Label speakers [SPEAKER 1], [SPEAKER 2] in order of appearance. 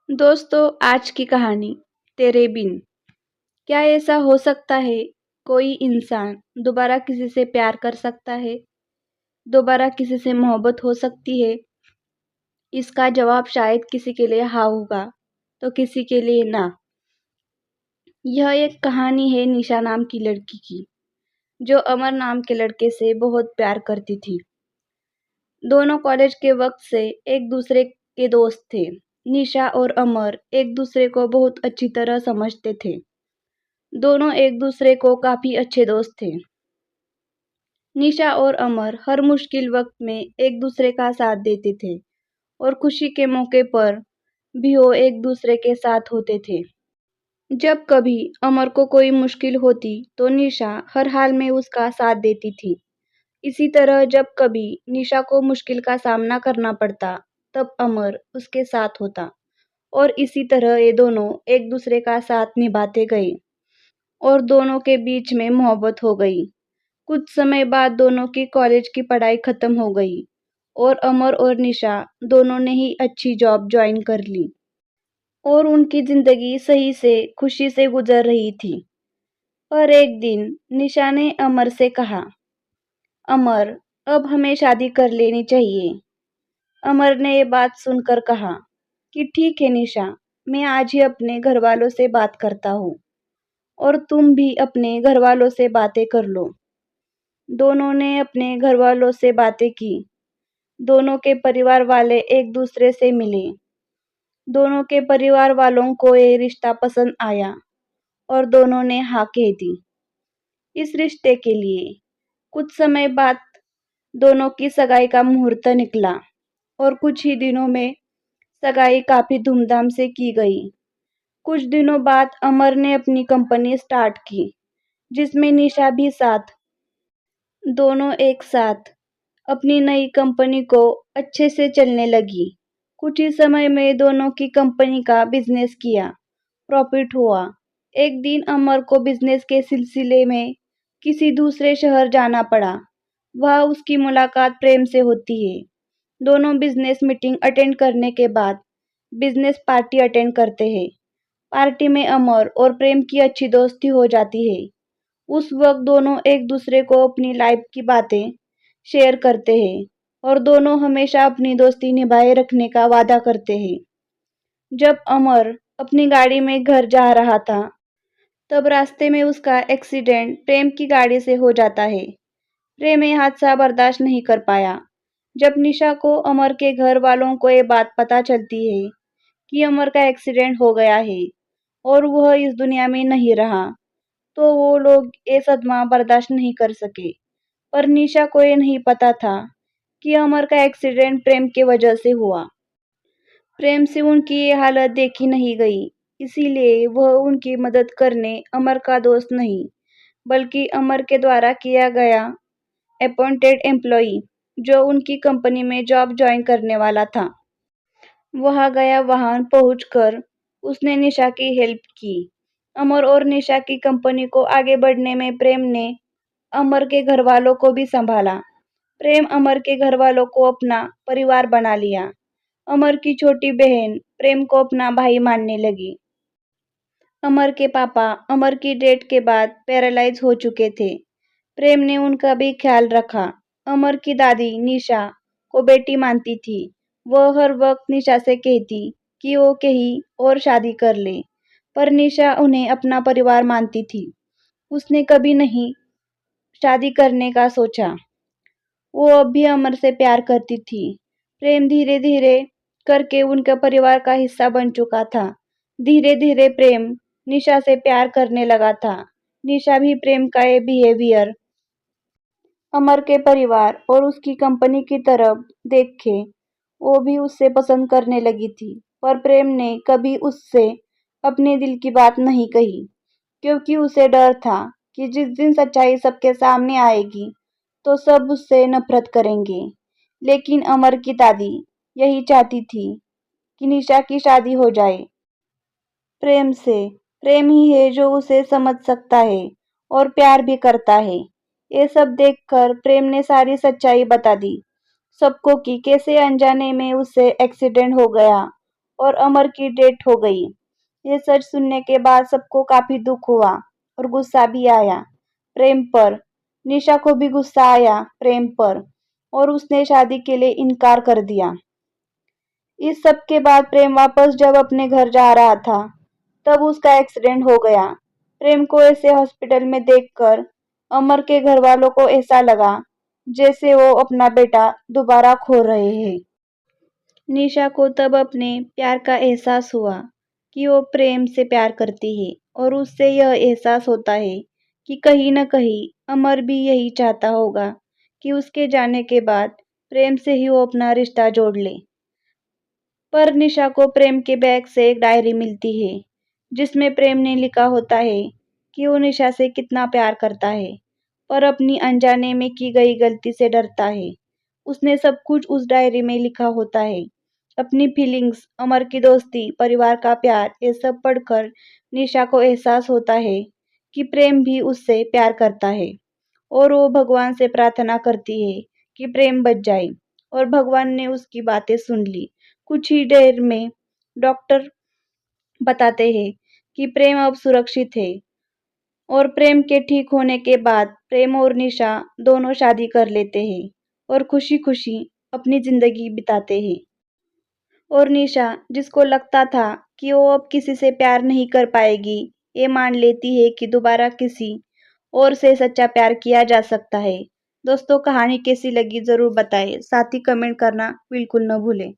[SPEAKER 1] दोस्तों, आज की कहानी तेरे बिन। क्या ऐसा हो सकता है कोई इंसान दोबारा किसी से प्यार कर सकता है? दोबारा किसी से मोहब्बत हो सकती है? इसका जवाब शायद किसी के लिए हाँ होगा तो किसी के लिए ना। यह एक कहानी है निशा नाम की लड़की की, जो अमर नाम के लड़के से बहुत प्यार करती थी। दोनों कॉलेज के वक्त से एक दूसरे के दोस्त थे। निशा और अमर एक दूसरे को बहुत अच्छी तरह समझते थे। दोनों एक दूसरे को काफी अच्छे दोस्त थे। निशा और अमर हर मुश्किल वक्त में एक दूसरे का साथ देते थे और खुशी के मौके पर भी वो एक दूसरे के साथ होते थे। जब कभी अमर को कोई मुश्किल होती तो निशा हर हाल में उसका साथ देती थी। इसी तरह जब कभी निशा को मुश्किल का सामना करना पड़ता तब अमर उसके साथ होता और इसी तरह ये दोनों एक दूसरे का साथ निभाते गए और दोनों के बीच में मोहब्बत हो गई। कुछ समय बाद दोनों की कॉलेज की पढ़ाई खत्म हो गई और अमर और निशा दोनों ने ही अच्छी जॉब ज्वाइन कर ली और उनकी जिंदगी सही से खुशी से गुजर रही थी। पर एक दिन निशा ने अमर से कहा, अमर, अब हमें शादी कर लेनी चाहिए। अमर ने ये बात सुनकर कहा कि ठीक है निशा, मैं आज ही अपने घर वालों से बात करता हूँ और तुम भी अपने घर वालों से बातें कर लो। दोनों ने अपने घर वालों से बातें की। दोनों के परिवार वाले एक दूसरे से मिले। दोनों के परिवार वालों को ये रिश्ता पसंद आया और दोनों ने हाँ कह दी इस रिश्ते के लिए। कुछ समय बाद दोनों की सगाई का मुहूर्त निकला और कुछ ही दिनों में सगाई काफी धूमधाम से की गई। कुछ दिनों बाद अमर ने अपनी कंपनी स्टार्ट की, जिसमें निशा भी साथ। दोनों एक साथ अपनी नई कंपनी को अच्छे से चलने लगी। कुछ ही समय में दोनों की कंपनी का बिजनेस किया, प्रॉफिट हुआ। एक दिन अमर को बिजनेस के सिलसिले में किसी दूसरे शहर जाना पड़ा। वह उसकी मुलाकात प्रेम से होती है। दोनों बिजनेस मीटिंग अटेंड करने के बाद बिजनेस पार्टी अटेंड करते हैं। पार्टी में अमर और प्रेम की अच्छी दोस्ती हो जाती है। उस वक्त दोनों एक दूसरे को अपनी लाइफ की बातें शेयर करते हैं और दोनों हमेशा अपनी दोस्ती निभाए रखने का वादा करते हैं। जब अमर अपनी गाड़ी में घर जा रहा था, तब रास्ते में उसका एक्सीडेंट प्रेम की गाड़ी से हो जाता है। प्रेम ये हादसा बर्दाश्त नहीं कर पाया। जब निशा को अमर के घर वालों को ये बात पता चलती है कि अमर का एक्सीडेंट हो गया है और वह इस दुनिया में नहीं रहा, तो वो लोग ये सदमा बर्दाश्त नहीं कर सके। पर निशा को ये नहीं पता था कि अमर का एक्सीडेंट प्रेम की वजह से हुआ। प्रेम से उनकी ये हालत देखी नहीं गई, इसीलिए वह उनकी मदद करने अमर का दोस्त नहीं, बल्कि अमर के द्वारा किया गया अपॉइंटेड एम्प्लॉई, जो उनकी कंपनी में जॉब ज्वाइन करने वाला था। वहां गया, वहां पहुंचकर उसने निशा की हेल्प की। अमर और निशा की कंपनी को आगे बढ़ने में प्रेम ने अमर के घर वालों को भी संभाला। प्रेम अमर के घर वालों को अपना परिवार बना लिया। अमर की छोटी बहन प्रेम को अपना भाई मानने लगी। अमर के पापा अमर की डेथ के बाद पैरालाइज हो चुके थे। प्रेम ने उनका भी ख्याल रखा। अमर की दादी निशा को बेटी मानती थी। वह हर वक्त निशा से कहती कि वो कहीं और शादी कर ले, पर निशा उन्हें अपना परिवार मानती थी। उसने कभी नहीं शादी करने का सोचा। वो अब भी अमर से प्यार करती थी। प्रेम धीरे धीरे करके उनके परिवार का हिस्सा बन चुका था। धीरे धीरे प्रेम निशा से प्यार करने लगा था। निशा भी प्रेम का ये बिहेवियर अमर के परिवार और उसकी कंपनी की तरफ देखे वो भी उससे पसंद करने लगी थी। पर प्रेम ने कभी उससे अपने दिल की बात नहीं कही, क्योंकि उसे डर था कि जिस दिन सच्चाई सबके सामने आएगी तो सब उससे नफरत करेंगे। लेकिन अमर की दादी यही चाहती थी कि निशा की शादी हो जाए प्रेम से। प्रेम ही है जो उसे समझ सकता है और प्यार भी करता है। ये सब देखकर प्रेम ने सारी सच्चाई बता दी सबको कि कैसे अनजाने में उससे एक्सीडेंट हो गया और अमर की डेथ हो गई। ये सच सुनने के बाद सबको काफी दुख हुआ और गुस्सा भी आया प्रेम पर। निशा को भी गुस्सा आया प्रेम पर और उसने शादी के लिए इनकार कर दिया। इस सब के बाद प्रेम वापस जब अपने घर जा रहा था तब उसका एक्सीडेंट हो गया। प्रेम को ऐसे हॉस्पिटल में देखकर अमर के घर वालों को ऐसा लगा जैसे वो अपना बेटा दोबारा खो रहे हैं। निशा को तब अपने प्यार का एहसास हुआ कि वो प्रेम से प्यार करती है और उससे यह एहसास होता है कि कहीं न कहीं अमर भी यही चाहता होगा कि उसके जाने के बाद प्रेम से ही वो अपना रिश्ता जोड़ ले। पर निशा को प्रेम के बैग से एक डायरी मिलती है जिसमें प्रेम ने लिखा होता है कि वो निशा से कितना प्यार करता है पर अपनी अनजाने में की गई गलती से डरता है। उसने सब कुछ उस डायरी में लिखा होता है, अपनी फीलिंग्स, अमर की दोस्ती, परिवार का प्यार, ये सब पढ़कर निशा को एहसास होता है कि प्रेम भी उससे प्यार करता है और वो भगवान से प्रार्थना करती है कि प्रेम बच जाए और भगवान ने उसकी बातें सुन ली। कुछ ही देर में डॉक्टर बताते हैं कि प्रेम अब सुरक्षित है और प्रेम के ठीक होने के बाद प्रेम और निशा दोनों शादी कर लेते हैं और खुशी-खुशी अपनी जिंदगी बिताते हैं। और निशा जिसको लगता था कि वो अब किसी से प्यार नहीं कर पाएगी, ये मान लेती है कि दोबारा किसी और से सच्चा प्यार किया जा सकता है। दोस्तों कहानी कैसी लगी जरूर बताएं, साथ ही कमेंट करना बिल्कुल न भूलें।